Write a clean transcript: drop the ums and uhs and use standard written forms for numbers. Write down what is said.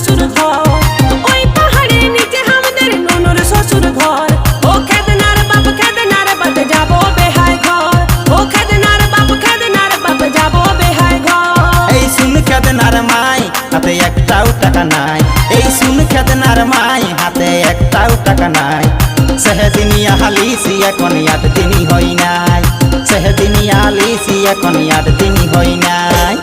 শ্বশুর ঘর, ওই পাহাড়ের নিচে আমাদের নুনুর শ্বশুর ঘর। ও খেদনার বাপ যাবো বেহায় ঘর, ও খেদনার বাপ যাবো বেহায় ঘর। এই শুন খেদনার মাই হাতে একটাও টাকা নাই, এই শুন খেদনার মাই হাতে একটাও টাকা নাই। সেহদিনিয়া হালিসি এখন 8 দিনই হই নাই, সেহদিনিয়া হালিসি এখন 8 দিনই হই নাই।